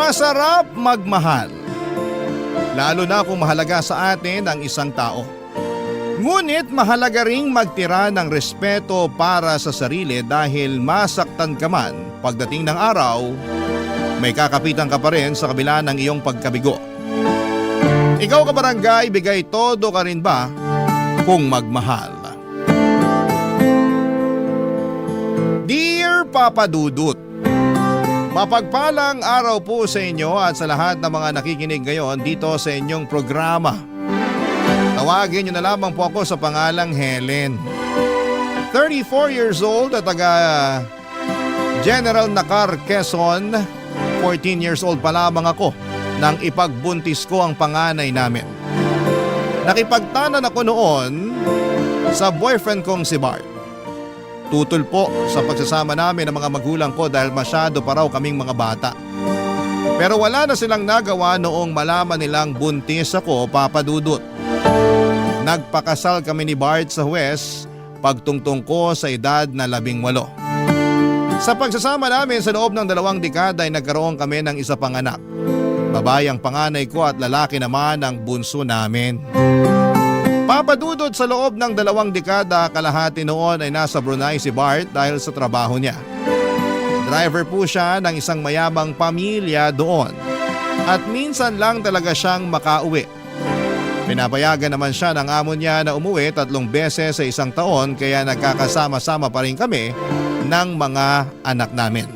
Masarap magmahal, lalo na kung mahalaga sa atin ang isang tao. Ngunit mahalaga ring magtira ng respeto para sa sarili dahil masaktan ka man pagdating ng araw, may kakapitan ka pa rin sa kabila ng iyong pagkabigo. Ikaw kabarangay, bigay todo ka rin ba kung magmahal? Dear Papa Dudut, mapagpalang araw po sa inyo at sa lahat ng mga nakikinig ngayon dito sa inyong programa. Tawagin niyo na lamang po ako sa pangalang Helen. 34 years old at taga General Nakar, Quezon. 14 years old pa lamang ako nang ipagbuntis ko ang panganay namin. Nakipagtanan ako noon sa boyfriend kong si Bart. Tutol po sa pagsasama namin ng mga magulang ko dahil masyado pa raw kaming mga bata. Pero wala na silang nagawa noong malaman nilang buntis ako, Papa Dudut. Nagpakasal kami ni Bart sa huwes pagtungtong ko sa edad na 18. Sa pagsasama namin sa loob ng 2 dekada ay nagkaroon kami ng isa pang anak. Babae ang panganay ko at lalaki naman ang bunso namin. Papa Dudut, sa loob ng 2 dekada kalahati noon ay nasa Brunei si Bart dahil sa trabaho niya. Driver po siya ng isang mayamang pamilya doon at minsan lang talaga siyang makauwi. Pinapayagan naman siya ng amo niya na umuwi 3 beses sa isang taon kaya nagkakasama-sama pa rin kami ng mga anak namin.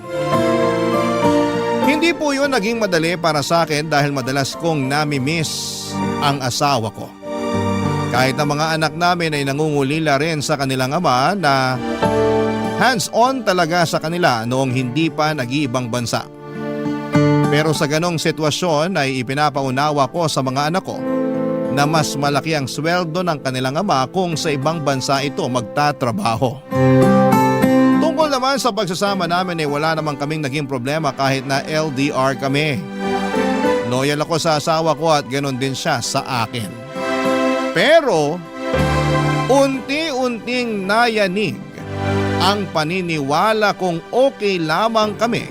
Hindi po yun naging madali para sa akin dahil madalas kong nami-miss ang asawa ko. Kahit ang mga anak namin ay nangungulila rin sa kanilang ama na hands-on talaga sa kanila noong hindi pa nag-iibang bansa. Pero sa ganong sitwasyon ay ipinapaunawa ko sa mga anak ko na mas malaki ang sweldo ng kanilang ama kung sa ibang bansa ito magtatrabaho. Tungkol naman sa pagsasama namin ay wala namang kaming naging problema kahit na LDR kami. Loyal ako sa asawa ko at ganon din siya sa akin. Pero unti-unting nayanig ang paniniwala kong okay lamang kami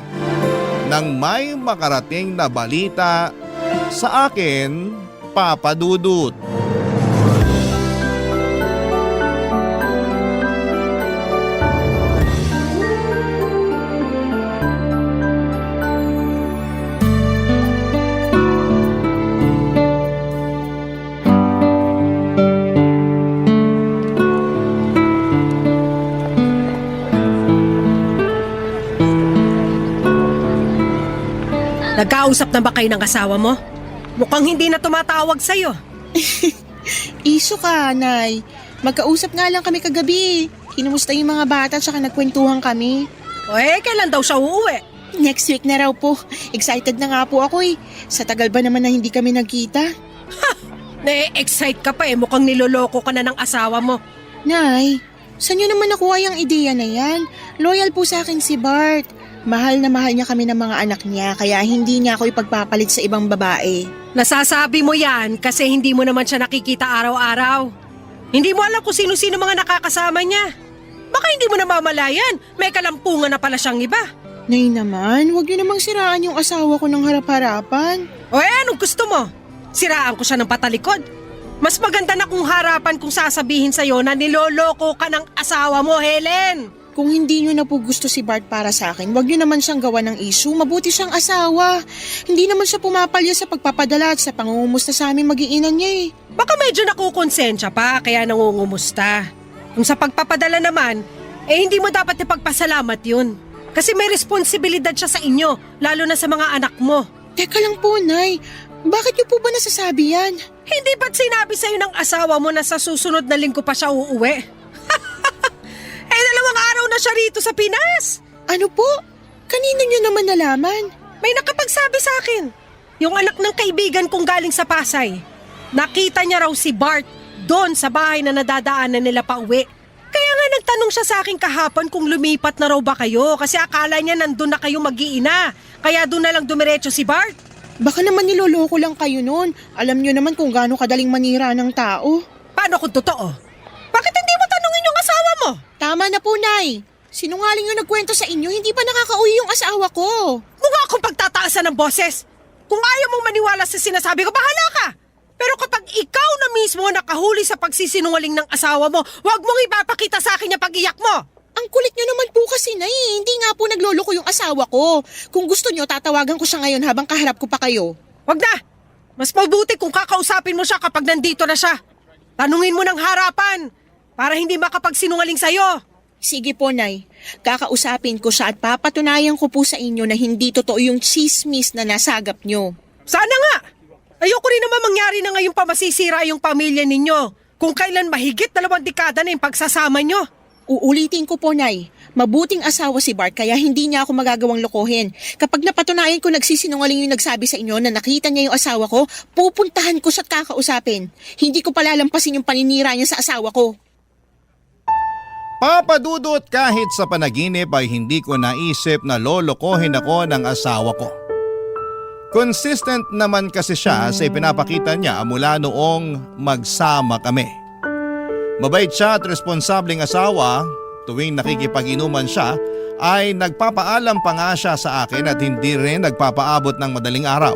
nang may makarating na balita sa akin, Papa Dudut. Nagkausap na ba kayo ng asawa mo? Mukhang hindi na tumatawag sa'yo. Iso ka, Nay. Magkausap nga lang kami kagabi. Kinumusta yung mga bata at saka nagkwentuhan kami. Kailan daw siya uuwi? Next week na raw po. Excited na nga po ako eh. Sa tagal ba naman na hindi kami nagkita? Na-excite ka pa mukhang niloloko ka na ng asawa mo. Nay, saan nyo naman nakuha yung ideya na yan? Loyal po sa akin si Bart. Mahal na mahal niya kami ng mga anak niya kaya hindi niya ako ipagpapalit sa ibang babae. Nasasabi mo yan kasi hindi mo naman siya nakikita araw-araw. Hindi mo alam kung sino-sino mga nakakasama niya. Baka hindi mo namamalayan, may kalampungan na pala siyang iba. Nay naman, huwag niyo namang siraan yung asawa ko ng harap-harapan. Anong gusto mo? Siraan ko siya ng patalikod? Mas maganda na kung harapan kung sasabihin sa'yo na niloloko ka ng asawa mo, Helen. Kung hindi nyo na po gusto si Bart para sa akin, wag nyo naman siyang gawa ng issue. Mabuti siyang asawa. Hindi naman siya pumapalya sa pagpapadala at sa pangungumusta sa aming mag-iinan niya eh. Baka medyo nakukonsensya pa kaya nangungumusta. Kung sa pagpapadala naman, hindi mo dapat ipagpasalamat yun. Kasi may responsibilidad siya sa inyo, lalo na sa mga anak mo. Teka lang po, Nay. Bakit niyo po ba nasasabi yan? Hindi ba't sinabi sa'yo ng asawa mo na sa susunod na linggo pa siya uuwi? 2 araw na siya rito sa Pinas. Ano po? Kanino niyo naman nalaman? May nakapagsabi sa akin. Yung anak ng kaibigan kong galing sa Pasay. Nakita niya raw si Bart doon sa bahay na nadadaanan nila pa uwi. Kaya nga nagtanong siya sa akin kahapon kung lumipat na raw ba kayo kasi akala niya nandun na kayo mag-iina. Kaya doon na lang dumiretso si Bart. Baka naman niloloko lang kayo noon. Alam niyo naman kung gaano kadaling manira ng tao. Paano kung totoo? Bakit hindi mo tanungin yung asawa mo? Tama na po, Nay. Sinungaling yung nagkwento sa inyo, hindi pa nakakauwi yung asawa ko. Mukha akong pagtataasan ng boses. Kung ayaw mong maniwala sa sinasabi ko, bahala ka! Pero kapag ikaw na mismo nakahuli sa pagsisinungaling ng asawa mo, huwag mong ipapakita sa akin yung pag-iyak mo! Ang kulit nyo naman po kasi, Nay. Hindi nga po nagloloko yung asawa ko. Kung gusto nyo, tatawagan ko siya ngayon habang kaharap ko pa kayo. Huwag na! Mas mabuti kung kakausapin mo siya kapag nandito na siya. Tanungin mo ng harapan para hindi makapagsinungaling sa'yo. Sige po, Nay. Kakausapin ko siya at papatunayan ko po sa inyo na hindi totoo yung chismis na nasagap nyo. Sana nga! Ayoko rin naman mangyari na ngayon pa masisira yung pamilya ninyo. Kung kailan mahigit 2 dekada na yung pagsasama nyo. Uulitin ko po, Nay. Mabuting asawa si Bart kaya hindi niya ako magagawang lokohin. Kapag napatunayan ko nagsisinungaling yung nagsabi sa inyo na nakita niya yung asawa ko, pupuntahan ko siya at kakausapin. Hindi ko palalampasin yung paninira niya sa asawa ko. Papa Dudut, kahit sa panaginip ay hindi ko naisip na lolokohin ako ng asawa ko. Consistent naman kasi siya sa ipinapakita niya mula noong magsama kami. Mabait siya at responsableng asawa. Tuwing nakikipag-inuman siya ay nagpapaalam pa nga siya sa akin at hindi rin nagpapaabot ng madaling araw.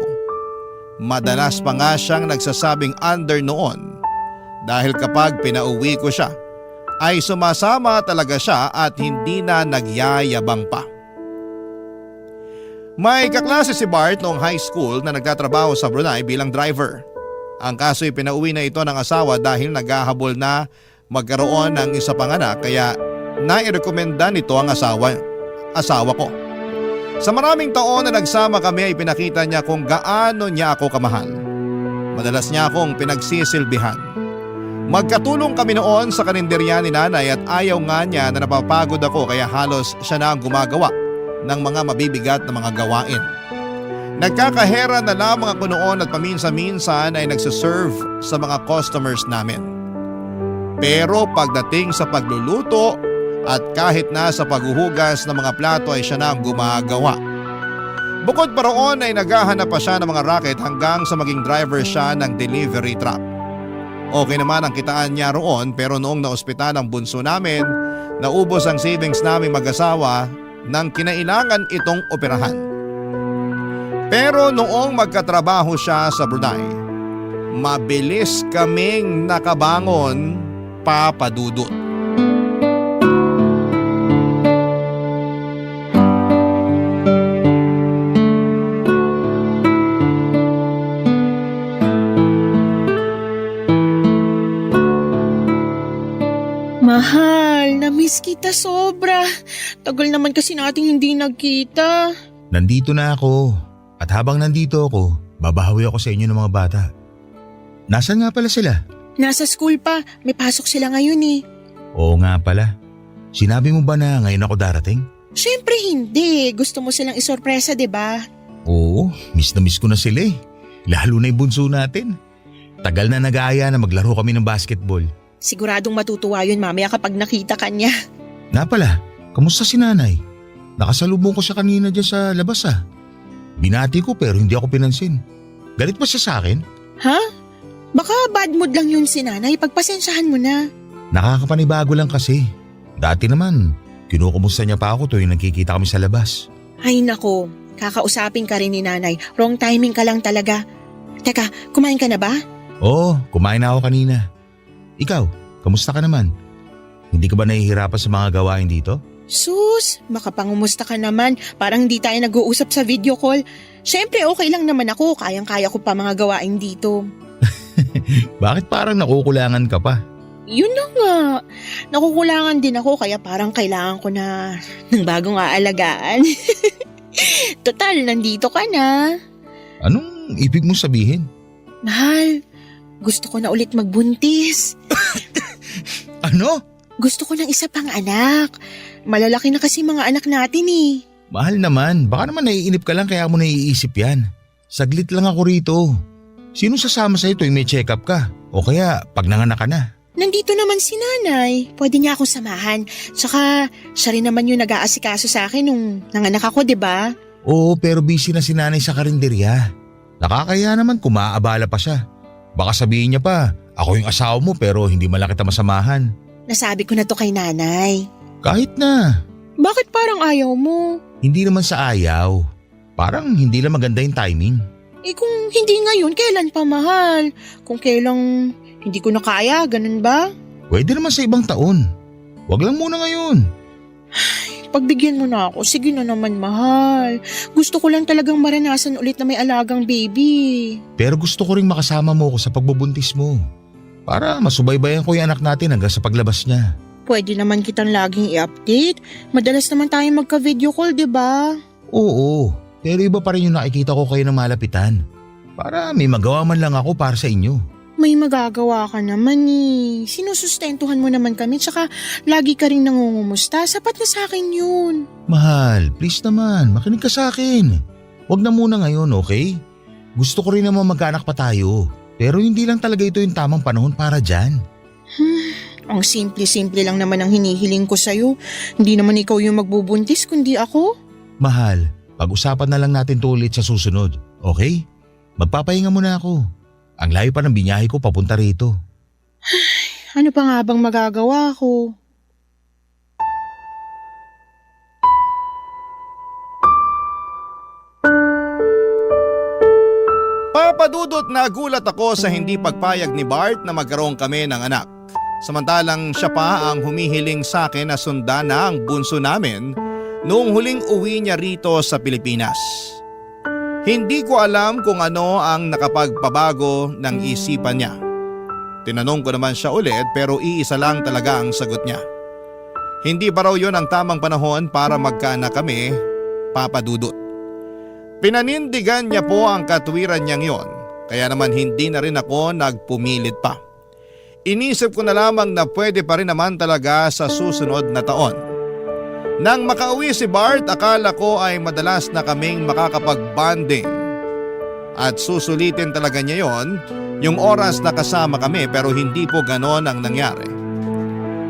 Madalas pa nga siyang nagsasabing under noon dahil kapag pinauwi ko siya ay sumasama talaga siya at hindi na nagyayabang pa. May kaklase si Bart noong high school na nagtatrabaho sa Brunei bilang driver. Ang kaso'y pinauwi na ito ng asawa dahil naghahabol na magkaroon ng isa pang anak kaya nairekomenda nito ang asawa ko. Sa maraming taon na nagsama kami ay pinakita niya kung gaano niya ako kamahal. Madalas niya akong pinagsisilbihan. Magkatulong kami noon sa karinderya ni nanay at ayaw nga niya na napapagod ako kaya halos siya na ang gumagawa ng mga mabibigat na mga gawain. Nagkakahera na lamang ako noon at paminsan-minsan ay nagsiserve sa mga customers namin. Pero pagdating sa pagluluto at kahit na sa paghuhugas ng mga plato ay siya na ang gumagawa. Bukod pa roon ay naghahanap pa siya ng mga racket hanggang sa maging driver siya ng delivery truck. Okay naman ang kitaan niya roon pero noong naospital ang bunso namin, naubos ang savings naming mag-asawa nang kinailangan itong operahan. Pero noong magkatrabaho siya sa Brunei, mabilis kaming nakabangon, Papa Dudut. Mahal, na-miss kita sobra. Tagal naman kasi nating hindi nagkita. Nandito na ako. At habang nandito ako, babahawi ako sa inyo ng mga bata. Nasaan nga pala sila? Nasa school pa, may pasok sila ngayon eh. Oo nga pala. Sinabi mo ba na ngayon ako darating? Syempre hindi, gusto mo silang isorpresa, 'di ba? Oo, miss na miss ko na sila eh. Lalo na yung bunso natin. Tagal na nag-aaya na maglaro kami ng basketball. Siguradong matutuwa yun mamaya kapag nakita ka niya. Na pala, kamusta si nanay? Nakasalubong ko siya kanina dyan sa labas ah. Binati ko pero hindi ako pinansin. Galit ba siya sa akin? Ha? Baka bad mood lang yun si nanay, pagpasensyahan mo na. Nakakapanibago lang kasi. Dati naman, kinukumusta niya pa ako tuwing nagkikita kami sa labas. Ay nako, kakausapin ka rin ni nanay. Wrong timing ka lang talaga. Teka, kumain ka na ba? Oo, kumain na ako kanina. Ikaw, kamusta ka naman? Hindi ka ba nahihirapan sa mga gawain dito? Sus, makapangumusta ka naman. Parang hindi tayo nag-uusap sa video call. Siyempre okay lang naman ako, kayang-kaya ko pa mga gawain dito. Bakit parang nakukulangan ka pa? Yun na nga. Nakukulangan din ako kaya parang kailangan ko na ng bagong aalagaan. Total, nandito ka na. Anong ibig mong sabihin? Mahal, gusto ko na ulit magbuntis. Ano? Gusto ko ng isa pang anak. Malalaki na kasi mga anak natin eh. Mahal naman, baka naman naiinip ka lang kaya mo naiisip yan. Saglit lang ako rito. Sino sasama sa ito yung may check-up ka? O kaya pag nanganak ka na? Nandito naman si nanay. Pwede niya akong samahan. Tsaka siya rin naman yung nag-aasikaso sa akin nung nanganak ako, di ba? Oo, pero busy na si nanay sa karinderya. Nakakaya naman kung maaabala pa siya. Baka sabihin niya pa, ako yung asawa mo pero hindi man lang kita masamahan. Nasabi ko na to kay nanay. Kahit na. Bakit parang ayaw mo? Hindi naman sa ayaw. Parang hindi lang maganda yung timing. Kung hindi ngayon, kailan pa, mahal? Kung kailang hindi ko na kaya, ganun ba? Pwede naman sa ibang taon. Wag lang muna ngayon. Pagbigyan mo na ako, sige na naman, mahal. Gusto ko lang talagang maranasan ulit na may alagang baby. Pero gusto ko ring makasama mo ko sa pagbubuntis mo. Para masubaybayan ko yung anak natin hanggang sa paglabas niya. Pwede naman kitang laging i-update. Madalas naman tayo magka-video call, di ba? Oo, pero iba pa rin yung nakikita ko kayo ng malapitan. Para may magawa man lang ako para sa inyo. May magagawa ka naman eh. Sinusustentuhan mo naman kami tsaka lagi ka rin nangungumusta. Sapat na sa akin yun. Mahal, please naman, makinig ka sa akin. Wag na muna ngayon, okay? Gusto ko rin naman magkaanak pa tayo. Pero hindi lang talaga ito yung tamang panahon para dyan. Ang simple-simple lang naman ang hinihiling ko sa'yo. Hindi naman ikaw yung magbubuntis kundi ako. Mahal, pag-usapan na lang natin to ulit sa susunod, okay? Magpapahinga muna ako. Ang layo pa ng binyahe ko papunta rito. Ano pa nga bang magagawa ko? Papadudot na gulat ako sa hindi pagpayag ni Bart na magkaroon kami ng anak. Samantalang siya pa ang humihiling sa akin na sundan na ang bunso namin noong huling uwi niya rito sa Pilipinas. Hindi ko alam kung ano ang nakapagpabago ng isipan niya. Tinanong ko naman siya ulit pero iisa lang talaga ang sagot niya. Hindi pa raw yun ang tamang panahon para magkaanak kami, Papa Dudut. Pinanindigan niya po ang katwiran niyang yon, kaya naman hindi na rin ako nagpumilit pa. Inisip ko na lamang na pwede pa rin naman talaga sa susunod na taon. Nang makauwi si Bart, akala ko ay madalas na kaming makakapag-bonding. At susulitin talaga niya yon, yung oras na kasama kami, pero hindi po ganon ang nangyari.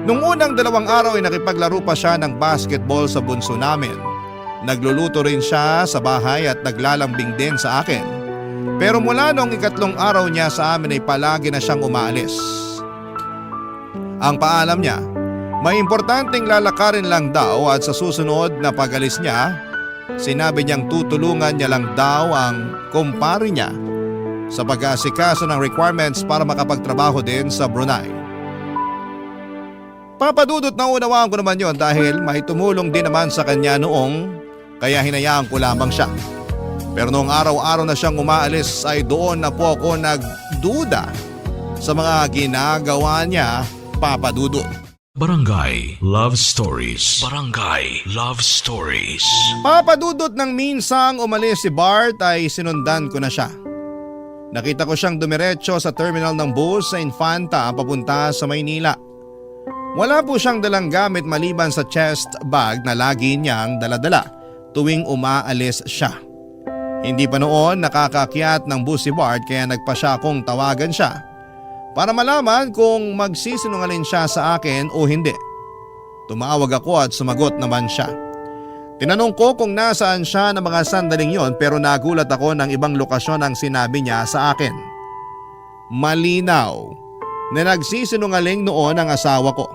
Nung unang 2 araw ay nakipaglaro pa siya ng basketball sa bunso namin. Nagluluto rin siya sa bahay at naglalambing din sa akin. Pero mula nung 3 araw niya sa amin ay palagi na siyang umaalis. Ang paalam niya, may importanteng lalakarin lang daw at sa susunod na pag-alis niya, sinabi niyang tutulungan niya lang daw ang kumpare niya sa pag-aasikaso ng requirements para makapagtrabaho din sa Brunei. Papadudot na unawaan ko naman yon dahil may tumulong din naman sa kanya noong kaya hinayaan ko lamang siya. Pero noong araw-araw na siyang umaalis ay doon na po ako nagduda sa mga ginagawa niya, Papadudot. Barangay Love Stories. Barangay Love Stories. Papadudot ng minsang umalis si Bart ay sinundan ko na siya. Nakita ko siyang dumiretso sa terminal ng bus sa Infanta papunta sa Maynila. Wala po siyang dalang gamit maliban sa chest bag na lagi niyang daladala tuwing umaalis siya. Hindi pa noon nakakakyat ng bus si Bart kaya nagpa siya akong tawagan siya para malaman kung magsisinungaling siya sa akin o hindi. Tumawag ako at sumagot naman siya. Tinanong ko kung nasaan siya ng mga sandaling yon pero nagulat ako ng ibang lokasyon ang sinabi niya sa akin. Malinaw na nagsisinungaling noon ang asawa ko.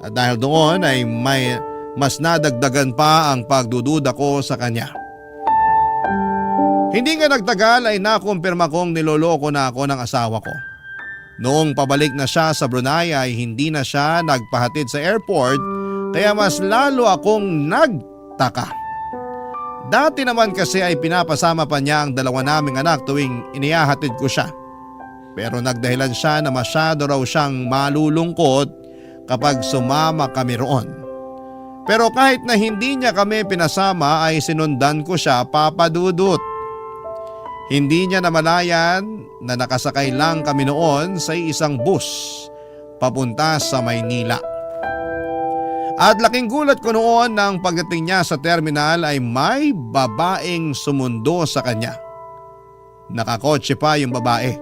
At dahil doon ay may mas nadagdagan pa ang pagdududa ko sa kanya. Hindi nga nagtagal ay nakumpirma kong niloloko na ako ng asawa ko. Noong pabalik na siya sa Brunei ay hindi na siya nagpahatid sa airport kaya mas lalo akong nagtaka. Dati naman kasi ay pinapasama pa niya ang 2 naming anak tuwing inihahatid ko siya. Pero nagdahilan siya na masyado raw siyang malulungkot kapag sumama kami roon. Pero kahit na hindi niya kami pinasama ay sinundan ko siya, Papadudot. Hindi niya namalayan na nakasakay lang kami noon sa isang bus papunta sa Maynila. At laking gulat ko noon nang pagdating niya sa terminal ay may babaeng sumundo sa kanya. Nakakotse pa yung babae.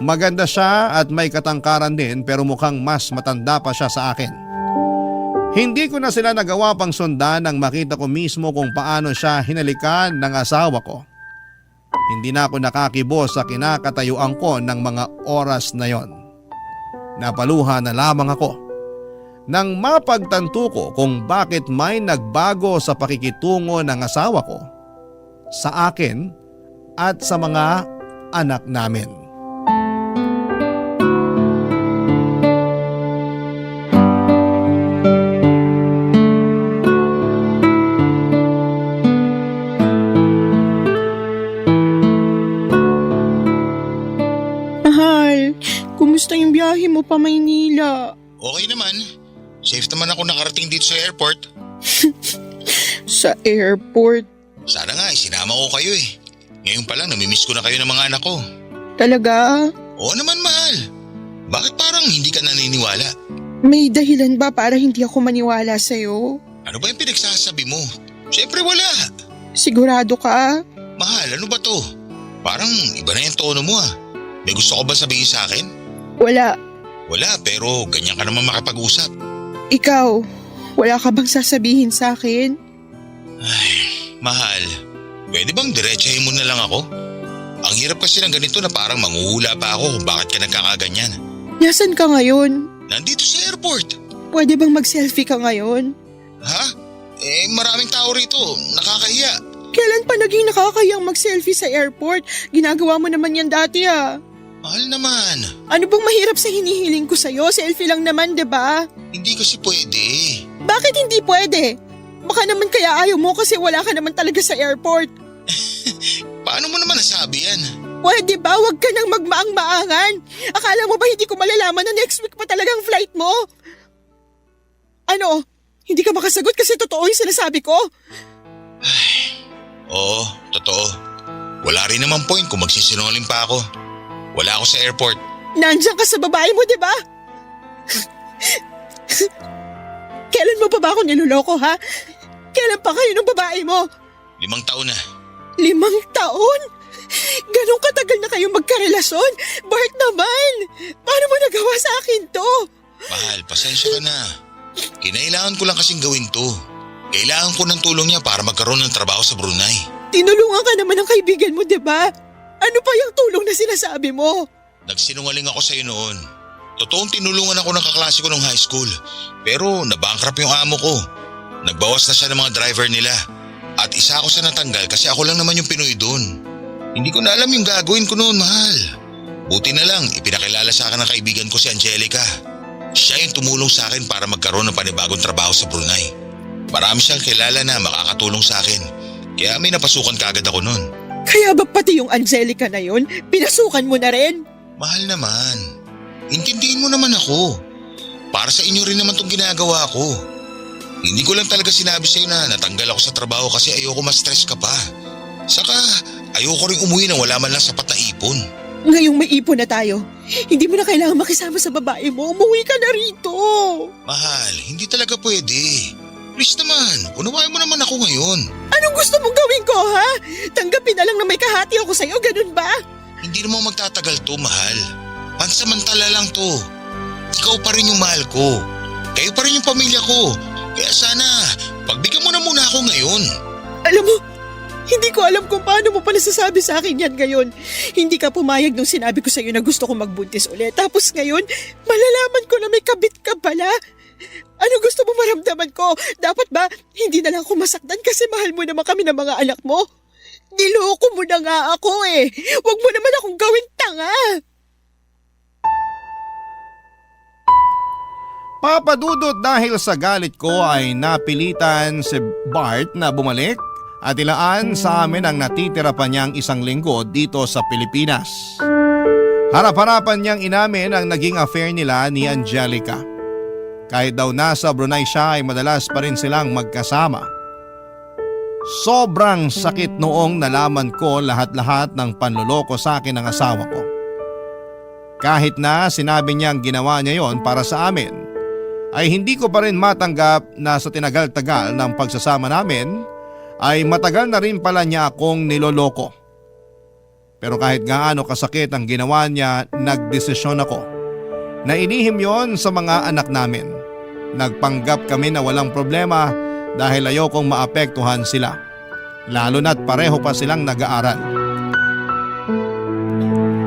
Maganda siya at may katangkaran din pero mukhang mas matanda pa siya sa akin. Hindi ko na sila nagawa pang sundan nang makita ko mismo kung paano siya hinalikan ng asawa ko. Hindi na ako nakakibo sa kinakatayuan ko ng mga oras na yon. Napaluha na lamang ako nang mapagtanto ko kung bakit may nagbago sa pakikitungo ng asawa ko sa akin at sa mga anak namin. Mahal, kumusta yung biyahe mo pa Maynila? Okay naman. Safe naman ako nakarating dito sa airport. Sa airport? Sana nga sinama ko kayo eh. Ngayon pa lang namimiss ko na kayo ng mga anak ko. Talaga? Oo naman mahal. Bakit parang hindi ka naniniwala? May dahilan ba para hindi ako maniwala sa'yo? Ano ba yung pinagsasabi mo? Siyempre wala. Sigurado ka? Mahal, ano ba to? Parang iba na yung tono mo ah. May gusto ko ba sabihin sa akin? Wala. Wala, pero ganyan ka naman makipag-usap. Ikaw, wala ka bang sasabihin sa akin? Ay, mahal. Pwede bang diretsahin mo na lang ako? Ang hirap kasi ng ganito na parang manghuhula pa ako kung bakit ka nagkakaganyan. Nasaan ka ngayon? Nandito sa airport. Pwede bang mag-selfie ka ngayon? Ha? Maraming tao rito. Nakakahiya. Kailan pa naging nakakayang mag-selfie sa airport? Ginagawa mo naman yan dati ah. Mahal naman. Ano bang mahirap sa hinihiling ko sa'yo? Selfie lang naman, 'di ba? Hindi kasi pwede. Bakit hindi pwede? Baka naman kaya ayaw mo kasi wala ka naman talaga sa airport. Paano mo naman nasabi yan? Pwede ba? Huwag ka nang magmaang-maangan. Akala mo ba hindi ko malalaman na next week pa talagang flight mo? Ano? Hindi ka makasagot kasi totoo yung sinasabi ko? Oo, totoo. Wala rin naman point kung magsisinungaling pa ako. Wala ako sa airport. Nandiyan ka sa babae mo, di ba? Kailan mo pa ba ako niloloko, ha? Kailan pa kayo ng babae mo? 5 taon na. 5 taon? Ganong katagal na kayong magkarelasyon? Bart naman! Paano mo nagawa sa akin to? Mahal, pasensya ka na. Kinailangan ko lang kasing gawin to. Kailangan ko ng tulong niya para magkaroon ng trabaho sa Brunei. Tinulungan ka naman ng kaibigan mo, di ba? Ano pa yung tulong na sinasabi mo? Nagsinungaling ako sa'yo noon. Totoong tinulungan ako ng kaklase ko nung high school. Pero nabankrupt yung amo ko. Nagbawas na siya ng mga driver nila. At isa ako sa natanggal kasi ako lang naman yung Pinoy doon. Hindi ko na alam yung gagawin ko noon, mahal. Buti na lang, ipinakilala sa akin ng kaibigan ko si Angelica. Siya yung tumulong sa akin para magkaroon ng panibagong trabaho sa Brunei. Marami siyang kilala na makakatulong sa akin. Kaya may napasukan kaagad ako noon. Kaya ba pati yung Angelica na yun, pinasukan mo na rin? Mahal naman. Intindihin mo naman ako. Para sa inyo rin naman itong ginagawa ko. Hindi ko lang talaga sinabi sa'yo na natanggal ako sa trabaho kasi ayoko ma-stress ka pa. Saka ayoko rin umuwi nang wala man lang sapat na ipon. Ngayong may ipon na tayo, hindi mo na kailangan makisama sa babae mo. Umuwi ka na rito. Mahal, hindi talaga pwede. Please naman, unawain mo naman ako ngayon. Anong gusto mong gawin ko, ha? Tanggapin na lang na may kahati ako sa'yo, ganun ba? Hindi naman magtatagal to, mahal. Pansamantala lang to. Ikaw pa rin yung mahal ko. Kayo pa rin yung pamilya ko. Kaya sana, pagbigyan mo na muna ako ngayon. Alam mo, hindi ko alam kung paano mo pa nasasabi sa akin yan ngayon. Hindi ka pumayag nung sinabi ko sa'yo na gusto ko magbuntis ulit. Tapos ngayon, malalaman ko na may kabit ka pala. Ano gusto mo maramdaman ko? Dapat ba hindi na lang ako masaktan kasi mahal mo naman kami ng mga anak mo? Niloko mo na nga ako eh. Huwag mo naman akong gawin tanga. Papadudot dahil sa galit ko ay napilitan si Bart na bumalik at ilaan sa amin ang natitira pa niyang 1 linggo dito sa Pilipinas. Harap-harapan niyang inamin ang naging affair nila ni Angelica. Kahit daw nasa Brunei siya ay madalas pa rin silang magkasama. Sobrang sakit noong nalaman ko lahat-lahat ng panluloko sa akin ng asawa ko. Kahit na sinabi niyang ginawa niya yon para sa amin, ay hindi ko pa rin matanggap na sa tinagal-tagal ng pagsasama namin ay matagal na rin pala niya akong niloloko. Pero kahit gaano kasakit ang ginawa niya, nagdesisyon ako na inihim yon sa mga anak namin. Nagpanggap kami na walang problema dahil ayokong maapektuhan sila. Lalo na't pareho pa silang nag-aaral.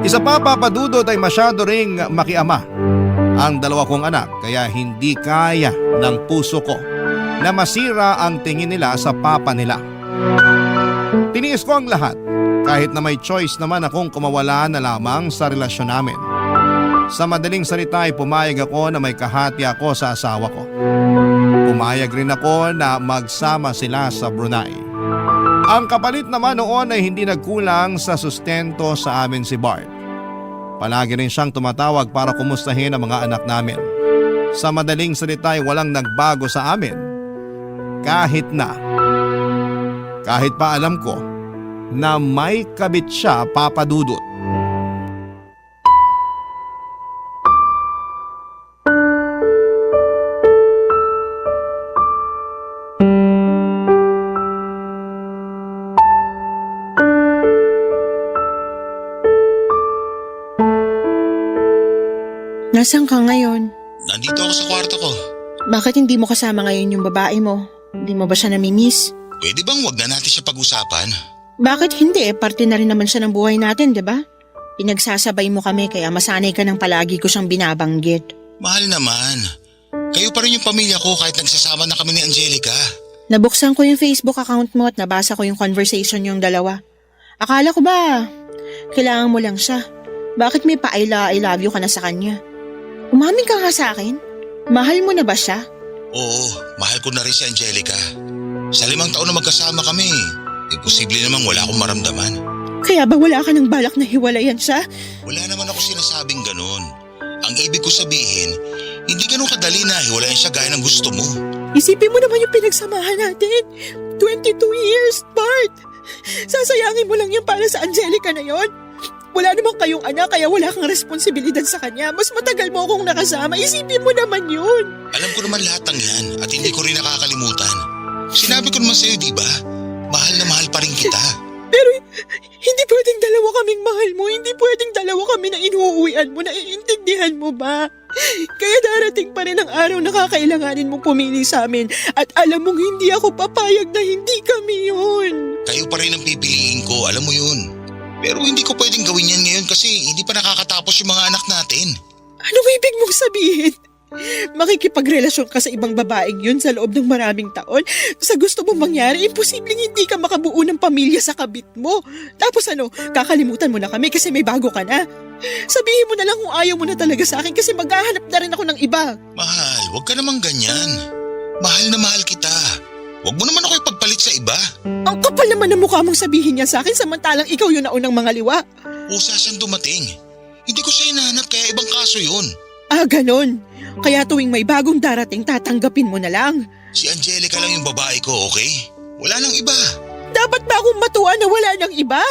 Isa pa, papadudot, ay masyado ring makiama ang 2 kong anak kaya hindi kaya ng puso ko na masira ang tingin nila sa papa nila. Tiniis ko ang lahat kahit na may choice naman akong kumawala na lamang sa relasyon namin. Sa madaling salita ay pumayag ako na may kahati ako sa asawa ko. Pumayag rin ako na magsama sila sa Brunei. Ang kapalit naman noon ay hindi nagkulang sa sustento sa amin si Bart. Palagi rin siyang tumatawag para kumustahin ang mga anak namin. Sa madaling salita ay walang nagbago sa amin. Kahit pa alam ko na may kabit siya, Papa Dudut. Nasaan ka ngayon? Nandito ako sa kwarto ko. Bakit hindi mo kasama ngayon yung babae mo? Hindi mo ba siya namimiss? Pwede bang wag na natin siya pag-usapan? Bakit hindi? Parte na rin naman siya ng buhay natin, di ba? Pinagsasabay mo kami kaya masanay ka ng palagi ko siyang binabanggit. Mahal naman. Kayo pa rin yung pamilya ko kahit nagsasama na kami ni Angelica. Nabuksan ko yung Facebook account mo at nabasa ko yung conversation yung dalawa. Akala ko ba, kailangan mo lang siya. Bakit may I love you ka na sa kanya? Umamin ka nga sa akin? Mahal mo na ba siya? Oo, mahal ko na rin si Angelica. Sa 5 taon na magkasama kami, imposible namang wala akong maramdaman. Kaya ba wala ka ng balak na hiwalayan siya? Wala naman ako sinasabing ganun. Ang ibig ko sabihin, hindi ganun kadali na hiwalayan siya gaya ng gusto mo. Isipin mo naman yung pinagsamahan natin. 22 years, Bart! Sasayangin mo lang yan para sa Angelica na yon. Wala namang kayong anak kaya wala kang responsibilidad sa kanya. Mas matagal mo akong nakasama. Isipin mo naman yun. Alam ko naman lahat ng yan at hindi ko rin nakakalimutan. Sinabi ko naman sa'yo, di ba? Mahal na mahal pa rin kita. Pero hindi pwedeng dalawa kaming mahal mo. Hindi pwedeng dalawa kami na inuuwian mo. Naiintindihan mo ba? Kaya darating pa rin ang araw na kakailanganin mong pumili sa amin. At alam mong hindi ako papayag na hindi kami yun. Kayo pa rin ang pipiliin ko, alam mo yun. Pero hindi ko pwedeng gawin yan ngayon kasi hindi pa nakakatapos yung mga anak natin. Ano ibig mong sabihin? Makikipagrelasyon ka sa ibang babaeng yun sa loob ng maraming taon? Sa gusto mong mangyari, imposibleng hindi ka makabuo ng pamilya sa kabit mo. Tapos kakalimutan mo na kami kasi may bago ka na. Sabihin mo na lang kung ayaw mo na talaga sa akin kasi maghahanap na rin ako ng iba. Mahal, huwag ka namang ganyan. Mahal na mahal kita. Huwag mo naman ako ipagpalit sa iba. Ang kapal naman ng mukha mong sabihin niya sa akin samantalang ikaw yung naunang mga liwa. Usa siyang dumating. Hindi ko siya hinahanap kaya ibang kaso yun. Ah, ganon. Kaya tuwing may bagong darating, tatanggapin mo na lang. Si Angelica lang yung babae ko, okay? Wala nang iba. Dapat ba akong matuwa na wala nang iba?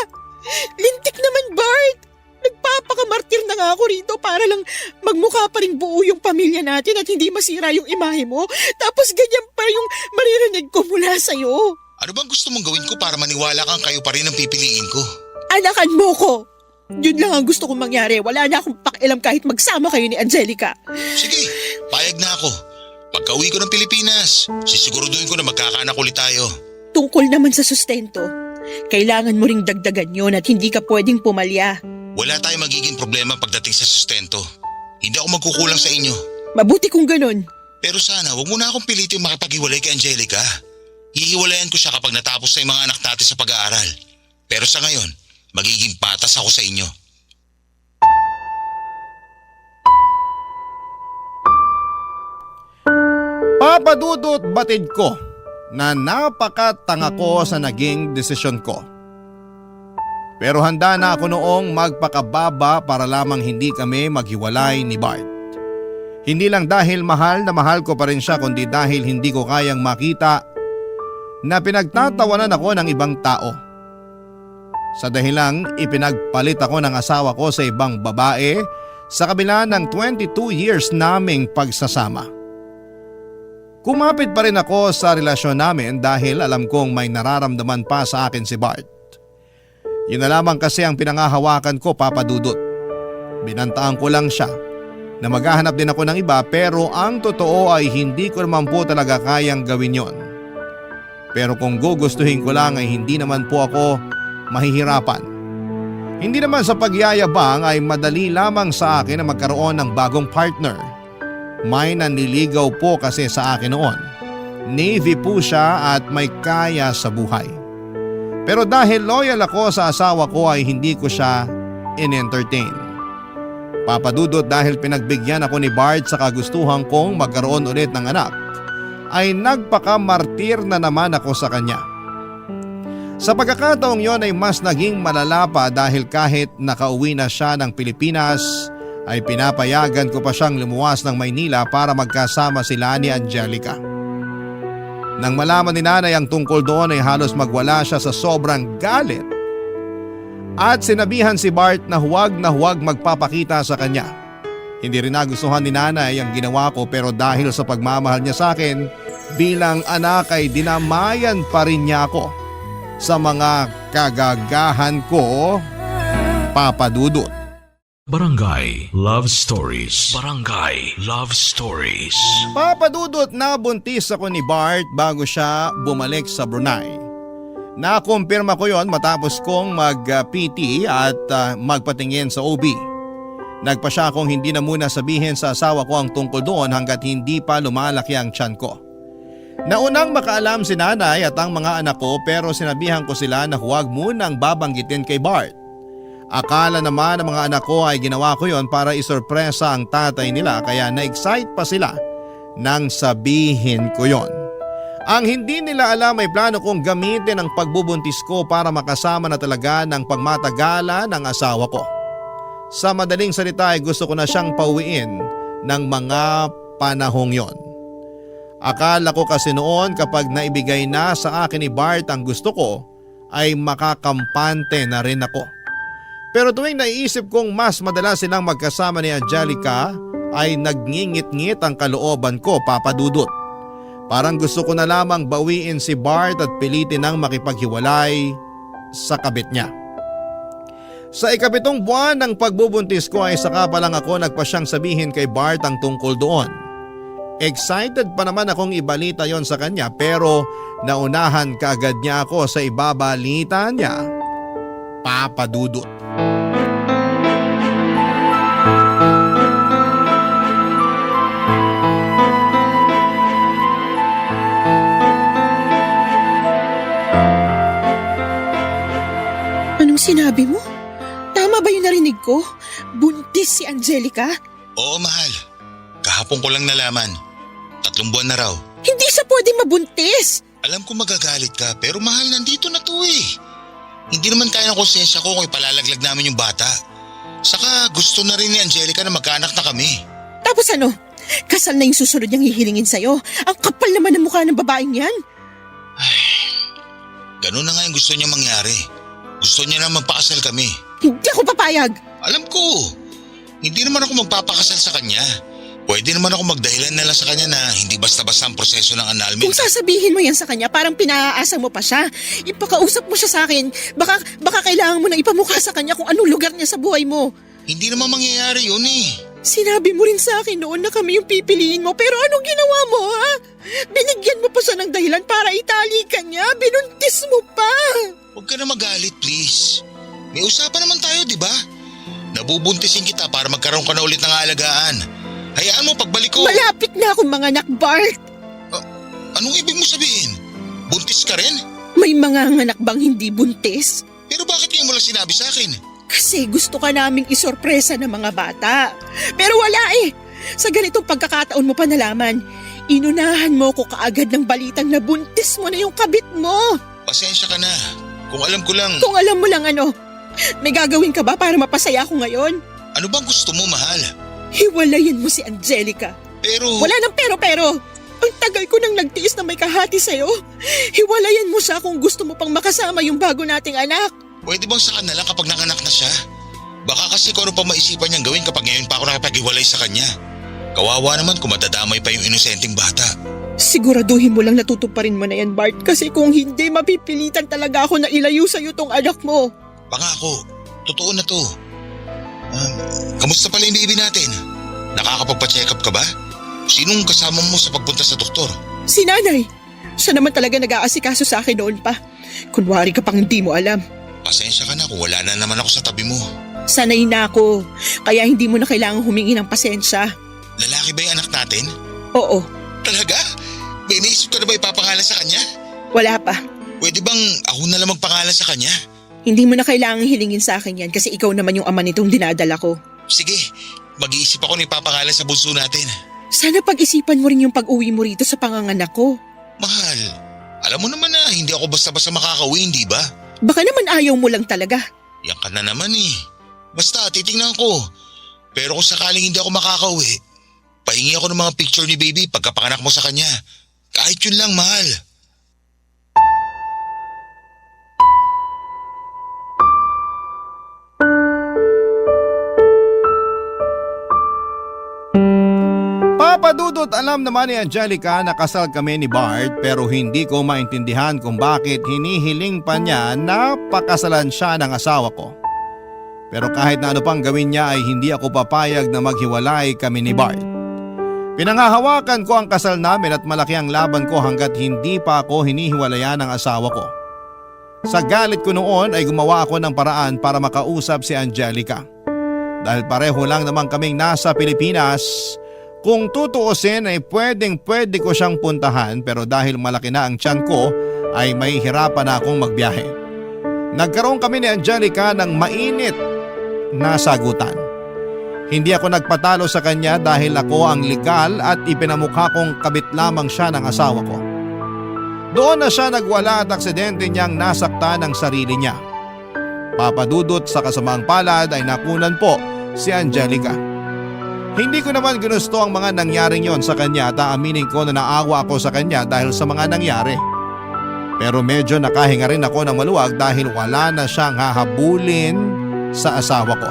Lintik naman, Bart. Nagpapakamartir na nga ako rito para lang magmukha pa rin buo yung pamilya natin at hindi masira yung imahe mo. Tapos ganyan pa yung maririnig ko mula sa'yo. Ano bang gusto mong gawin ko para maniwala kang kayo pa rin ang pipiliin ko? Anakan mo ko. Yun lang ang gusto kong mangyari. Wala na akong pakialam kahit magsama kayo ni Angelica. Sige, payag na ako. Pagka-uwi ko ng Pilipinas, sisiguraduhin ko na magkakaanak ulit tayo. Tungkol naman sa sustento, kailangan mo ring dagdagan yun at hindi ka pwedeng pumalya. Wala tayong magiging problema pagdating sa sustento. Hindi ako magkukulang sa inyo. Mabuti kung ganun. Pero sana, wag mo na akong pilitin makipag-hiwalay kay Angelica. Hihiwalayan ko siya kapag natapos na yung mga anak natin sa pag-aaral. Pero sa ngayon, magiging patas ako sa inyo. Papa Dudut, batid ko na napakatanga ko sa naging desisyon ko. Pero handa na ako noong magpakababa para lamang hindi kami maghiwalay ni Bart. Hindi lang dahil mahal na mahal ko pa rin siya kundi dahil hindi ko kayang makita na pinagtatawanan ako ng ibang tao. Sa dahilang ipinagpalit ako ng asawa ko sa ibang babae sa kabila ng 22 years naming pagsasama. Kumapit pa rin ako sa relasyon namin dahil alam kong may nararamdaman pa sa akin si Bart. Yun na lamang kasi ang pinangahawakan ko, Papa Dudut. Binantaan ko lang siya na maghahanap din ako ng iba pero ang totoo ay hindi ko naman po talaga kayang gawin yon. Pero kung gugustuhin ko lang ay hindi naman po ako mahihirapan. Hindi naman sa pagyayabang ay madali lamang sa akin na magkaroon ng bagong partner. May nanliligaw po kasi sa akin noon. Navy po siya at may kaya sa buhay. Pero dahil loyal ako sa asawa ko ay hindi ko siya in-entertain. Papa Dudut, dahil pinagbigyan ako ni Bart sa kagustuhan kong magkaroon ulit ng anak, ay nagpaka-martir na naman ako sa kanya. Sa pagkakataong yon ay mas naging malala pa dahil kahit nakauwi na siya ng Pilipinas ay pinapayagan ko pa siyang lumuwas ng Maynila para magkasama sila ni Angelica. Nang malaman ni nanay ang tungkol doon ay halos magwala siya sa sobrang galit at sinabihan si Bart na huwag magpapakita sa kanya. Hindi rin nagustuhan ni nanay ang ginawa ko pero dahil sa pagmamahal niya sa akin bilang anak ay dinamayan pa rin niya ako sa mga kagagahan ko, Papa Dudut. Barangay Love Stories. Barangay Love Stories. Papa Dudut, nabuntis ako ni Bart bago siya bumalik sa Brunei. Nakumpirma ko yon matapos kong mag-PT at magpatingin sa OB. Nagpa siya akong hindi na muna sabihin sa asawa ko ang tungkol doon hanggat hindi pa lumalaki ang tiyan ko. Naunang makaalam si nanay at ang mga anak ko pero sinabihan ko sila na huwag munang babanggitin kay Bart. Akala naman ng mga anak ko ay ginawa ko yon para isorpresa ang tatay nila kaya na-excite pa sila nang sabihin ko yon. Ang hindi nila alam ay plano kong gamitin ang pagbubuntis ko para makasama na talaga ng pagmatagalan ng asawa ko. Sa madaling salita ay gusto ko na siyang pauwiin ng mga panahong yon. Akala ko kasi noon kapag naibigay na sa akin ni Bart ang gusto ko ay makakampante na rin ako. Pero tuwing naiisip kong mas madalas silang magkasama ni Angelica ay nagngingit-ngit ang kalooban ko, Papa Dudut. Parang gusto ko na lamang bawiin si Bart at pilitin ang makipaghiwalay sa kabit niya. Sa 7 buwan ng pagbubuntis ko ay saka pa lang ako nagpasyang sabihin kay Bart ang tungkol doon. Excited pa naman akong ibalita yon sa kanya pero naunahan kaagad niya ako sa ibabalita niya, Papa Dudut. Anong sinabi mo? Tama ba yung narinig ko? Buntis si Angelica? Oo, mahal. Kahapon ko lang nalaman. 3 buwan na raw. Hindi siya pwedeng mabuntis! Alam ko magagalit ka pero mahal, nandito na to eh. Hindi naman kaya ng konsensya ko kung ipalalaglag namin yung bata. Saka gusto na rin ni Angelica na magkaanak na kami. Tapos ano? Kasal na yung susunod niyang hihilingin sa'yo. Ang kapal naman ng mukha ng babaeng yan. Ganun na nga yung gusto niya mangyari. Gusto niya na magpakasal kami. Hindi ako papayag. Alam ko, hindi naman ako magpapakasal sa kanya. Pwede naman ako magdahilan na lang sa kanya na hindi basta-basta ang proseso ng annulment. Kung sasabihin mo yan sa kanya, parang pinaaasa mo pa siya. Ipakausap mo siya sa akin. Baka kailangan mo na ipamukha sa kanya kung anong lugar niya sa buhay mo. Hindi naman mangyayari yun eh. Sinabi mo rin sa akin noon na kami yung pipiliin mo, pero anong ginawa mo, ha? Binigyan mo pa siya ng dahilan para itali ka niya. Binuntis mo pa. Huwag ka na magalit, please. May usapan naman tayo, di ba? Nabubuntisin kita para magkaroon ka na ulit ng aalagaan. Hayaan mo pagbalik ko. Malapit na akong mga anak, Bart. Anong ibig mo sabihin? Buntis ka rin? May mga anak bang hindi buntis? Pero bakit ngayon mo lang sinabi sa akin? Kasi gusto ka naming isorpresa ng mga bata. Pero wala eh. Sa ganitong pagkakataon mo pa nalaman, inunahan mo ko kaagad ng balitang na buntis mo na yung kabit mo. Pasensya ka na. Kung alam ko lang. Kung alam mo lang ano, may gagawin ka ba para mapasaya ko ngayon? Ano bang gusto mo, mahal? Hiwalayin mo si Angelica. Pero… Wala nang pero. Ang tagal ko nang nagtiis na may kahati sa'yo. Hiwalayan mo siya kung gusto mo pang makasama yung bago nating anak. Pwede bang saka na lang kapag nanganak na siya? Baka kasi kung ano pa maisipan niyang gawin kapag ngayon pa ako nakipag-iwalay sa kanya. Kawawa naman kung madadamay pa yung inosenteng bata. Siguraduhin mo lang natutuparin mo na yan, Bart. Kasi kung hindi, mapipilitan talaga ako na ilayo sa'yo tong anak mo. Pangako, totoo na to. Kamusta pala yung baby natin? Nakakapagpa-check up ka ba? Sinong kasama mo sa pagpunta sa doktor? Si nanay. Siya naman talaga nag-aasikaso sa akin noon pa. Kunwari ka pang hindi mo alam. Pasensya ka na kung wala na naman ako sa tabi mo. Sanay na ako. Kaya hindi mo na kailangang humingi ng pasensya. Lalaki ba yung anak natin? Oo. Talaga? May naisip ka na ba ipapangalan sa kanya? Wala pa. Pwede bang ako na lang magpangalan sa kanya? Hindi mo na kailangang hilingin sa akin yan kasi ikaw naman yung ama nitong dinadala ko. Sige, mag-iisip ako ng ipapangalan sa bunso natin. Sana pag-isipan mo rin yung pag-uwi mo rito sa panganganak ko. Mahal, alam mo naman na hindi ako basta-basta makakauwi, hindi ba? Baka naman ayaw mo lang talaga. Yan ka na naman eh. Basta, titingnan ko. Pero kung sakaling hindi ako makakauwi, pahingi ako ng mga picture ni baby pagkapanganak mo sa kanya. Kahit yun lang, mahal. Papadudot, alam naman ni Angelica na kasal kami ni Bart pero hindi ko maintindihan kung bakit hinihiling pa niya na pakasalan siya ng asawa ko. Pero kahit na ano pang gawin niya ay hindi ako papayag na maghiwalay kami ni Bart. Pinangahawakan ko ang kasal namin at malaki ang laban ko hanggat hindi pa ako hinihiwalayan ng asawa ko. Sa galit ko noon ay gumawa ako ng paraan para makausap si Angelica. Dahil pareho lang naman kaming nasa Pilipinas, kung tutuusin ay pwede ko siyang puntahan pero dahil malaki na ang tiyan ko ay may hirapan na akong magbiyahe. Nagkaroon kami ni Angelica ng mainit na sagutan. Hindi ako nagpatalo sa kanya dahil ako ang legal at ipinamukha kong kabit lamang siya ng asawa ko. Doon na siya nagwala at aksidente niyang nasaktan ang sarili niya. Papadudot sa kasamaang palad ay nakunan po si Angelica. Hindi ko naman ginusto ang mga nangyaring yon sa kanya at aaminin ko na naawa ako sa kanya dahil sa mga nangyari. Pero medyo nakahinga rin ako ng maluwag dahil wala na siyang hahabulin sa asawa ko.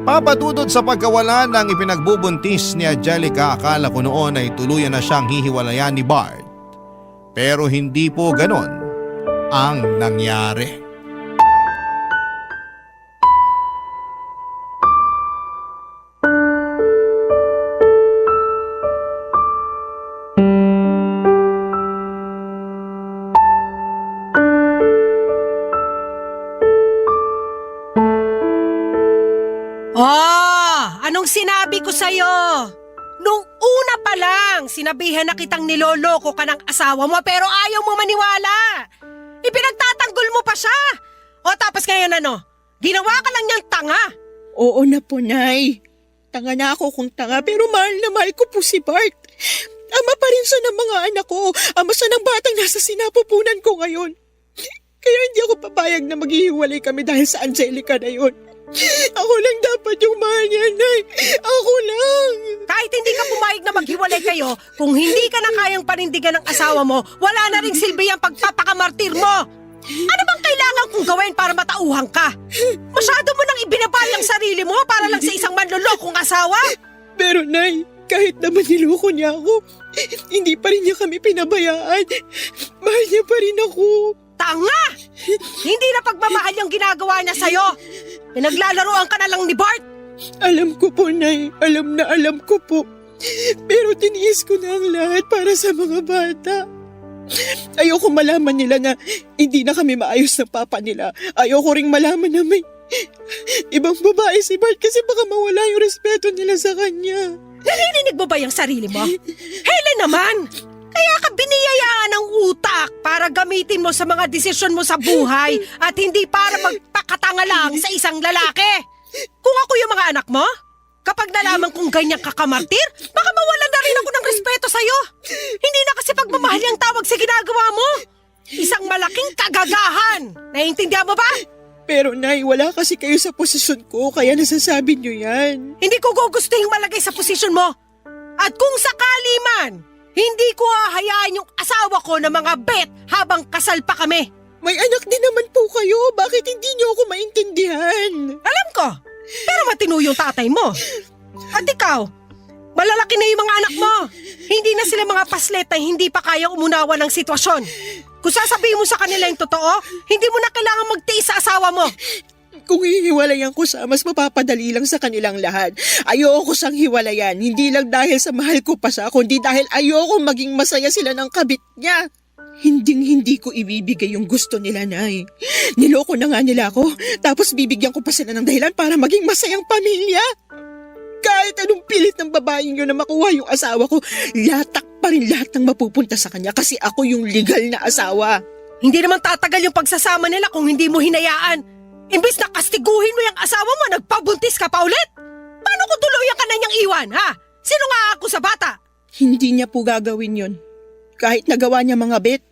Papadudod sa pagkawala ng ipinagbubuntis ni Angelica, akala ko noon ay tuluyan na siyang hihiwalayan ni Bart. Pero hindi po ganon ang nangyari. Anong sinabi ko sa'yo? Nung una pa lang, sinabihan na kitang niloloko ka ng asawa mo pero ayaw mo maniwala. Ipinagtatanggol mo pa siya. O tapos ngayon ano? Ginawa ka lang niyang tanga. Oo na po, Nay. Tanga na ako kung tanga pero mahal na mahal ko po si Bart. Ama pa rin siya ng mga anak ko. Ama siya ng batang nasa sinapupunan ko ngayon. Kaya hindi ako papayag na maghihiwalay kami dahil sa Angelica na yun. Ako lang dapat yung mahal niya, Nay. Ako lang. Kahit hindi ka pumayag na maghiwalay kayo, kung hindi ka na kayang panindigan ng asawa mo, wala na ring silbi ang pagpapakamartir mo. Ano bang kailangan kong gawin para matauhang ka? Masyado mo nang ibinabay ang sarili mo para lang sa isang manlolokong asawa? Pero, Nay, kahit naman niloko niya ako, hindi pa rin niya kami pinabayaan. Mahal niya pa rin ako. Tanga! Hindi na pagmamahal yung ginagawa niya sa'yo. Pinaglalaroan ka na lang ni Bart. Alam ko po, Nay. Alam ko po. Pero tiniis ko na ang lahat para sa mga bata. Ayoko malaman nila na hindi na kami maayos ng papa nila. Ayoko ring malaman na may ibang babae si Bart kasi baka mawala yung respeto nila sa kanya. Naririnig mo ba yung sarili mo? Helen naman! Kaya ka biniyayaan ng utak para gamitin mo sa mga desisyon mo sa buhay at hindi para magpakatanga lang sa isang lalaki. Kung ako yung mga anak mo, kapag nalaman kong ganyan kakamartir, baka mawalan na rin ako ng respeto sa'yo. Hindi na kasi pagmamahal ang tawag sa ginagawa mo. Isang malaking kagagahan. Naiintindihan mo ba? Pero, Nay, wala kasi kayo sa posisyon ko kaya nasasabi niyo yan. Hindi ko gugustuhin malagay sa posisyon mo. At kung sakali man, hindi ko hahayaan yung asawa ko na mga bet habang kasal pa kami. May anak din naman po kayo. Bakit hindi niyo ako maintindihan? Alam ko, pero matino yung tatay mo. At ikaw, malalaki na yung mga anak mo. Hindi na sila mga paslet na hindi pa kayang umunawa ng sitwasyon. Kung sasabihin mo sa kanila yung totoo, hindi mo na kailangan magtiis sa asawa mo. Kung hihiwalayan ko siya, mas mapapadali lang sa kanilang lahat. Ayoko siyang hiwalayan, hindi lang dahil sa mahal ko pa siya, kundi dahil ayoko maging masaya sila ng kabit niya. Hinding-hindi ko ibibigay yung gusto nila, Nay. Niloko na nga nila ako, tapos bibigyan ko pa sila ng dahilan para maging masayang pamilya. Kahit anong pilit ng babaeng yun na makuha yung asawa ko, pa rin lahat ng mapupunta sa kanya kasi ako yung legal na asawa. Hindi naman tatagal yung pagsasama nila kung hindi mo hinayaan. Imbis na kastiguhin mo yung asawa mo, nagpabuntis ka pa ulit. Paano kung tuluyan ka na niyang iwan, ha? Sino nga ako sa bata? Hindi niya po gagawin yon. Kahit nagawa niya mga bet,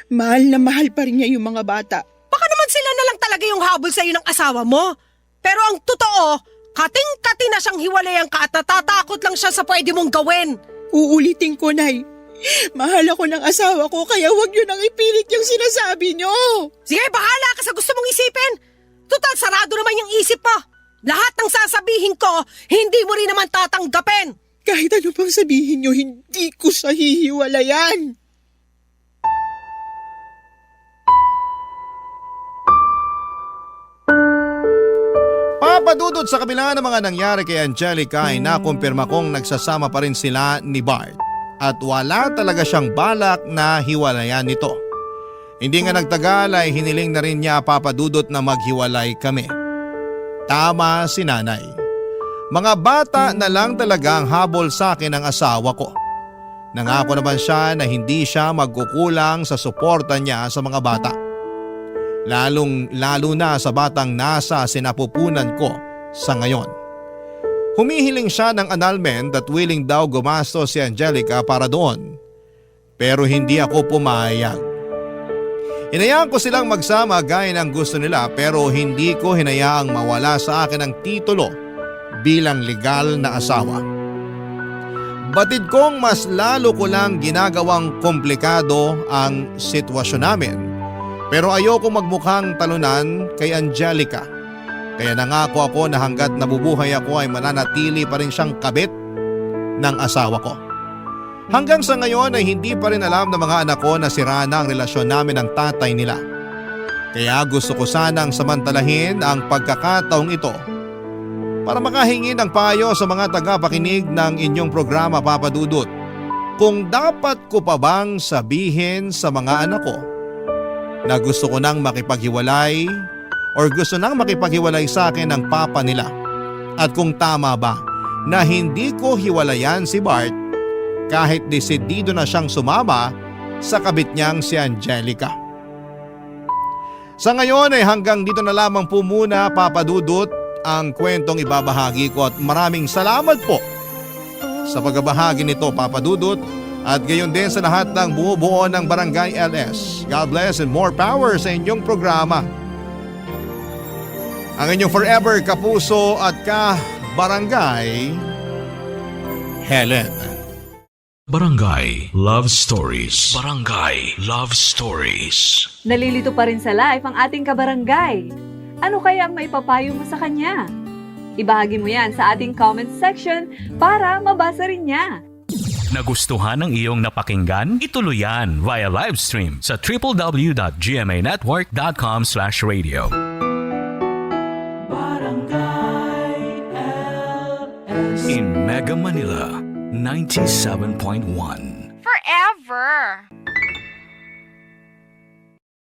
mahal na mahal pa rin niya yung mga bata. Baka naman sila na lang talaga yung habol sa'yo ng asawa mo. Pero ang totoo, kating-kati na siyang hiwalayan ka at natatakot lang siya sa pwede mong gawin. Uulitin ko, Nay. Mahal ako ng asawa ko kaya huwag niyo nang ipilit yung sinasabi niyo. Sige, bahala ka sa gusto mong isipin. Total, sarado naman yung isip mo. Lahat ng sasabihin ko, hindi mo rin naman tatanggapin. Kahit ano pang sabihin niyo, hindi ko siya hihiwalayan. Papadudod sa kabila ng mga nangyari kay Angelica ay nakumpirma kong nagsasama pa rin sila ni Bart at wala talaga siyang balak na hiwalayan nito. Hindi nga nagtagal ay hiniling na rin niya papadudot na maghiwalay kami. Tama si nanay. Mga bata na lang talaga ang habol sa akin ng asawa ko. Nangako naman siya na hindi siya magkukulang sa suporta niya sa mga bata. Lalo na sa batang nasa sinapupunan ko sa ngayon. Humihiling siya ng annulment at willing daw gumastos si Angelica para doon. Pero hindi ako pumayag. Hinayaan ko silang magsama gaya ng gusto nila pero hindi ko hinayaang mawala sa akin ang titulo bilang legal na asawa. Batid kong mas lalo ko lang ginagawang komplikado ang sitwasyon namin. Pero ayoko magmukhang talunan kay Angelica. Kaya nangako ako na hanggat nabubuhay ako ay mananatili pa rin siyang kabit ng asawa ko. Hanggang sa ngayon ay hindi pa rin alam ng mga anak ko na sira na ang relasyon namin ng tatay nila. Kaya gusto ko sanang samantalahin ang pagkakataong ito para makahingi ng payo sa mga tagapakinig ng inyong programa, Papa Dudut. Kung dapat ko pa bang sabihin sa mga anak ko na gusto ko nang makipaghiwalay or gusto nang makipaghiwalay sa akin ng papa nila. At kung tama ba na hindi ko hiwalayan si Bart kahit desidido na siyang sumama sa kabit niyang si Angelica. Sa ngayon ay hanggang dito na lamang po muna, Papa Dudut, ang kwentong ibabahagi ko at maraming salamat po sa pagbabahagi nito, Papa Dudut, at gayon din sa lahat ng bumubuo ng Barangay LS. God bless and more power sa inyong programa. Ang inyong forever kapuso at ka-barangay, Helen. Barangay Love Stories. Barangay Love Stories. Nalilito pa rin sa life ang ating kabarangay. Ano kaya ang maipapayo mo sa kanya? Ibahagi mo yan sa ating comment section para mabasa rin niya. Nagustuhan ng iyong napakinggan? Ituloy yan via live stream sa www.gmanetwork.com/radio. In Mega Manila, 97.1. Forever.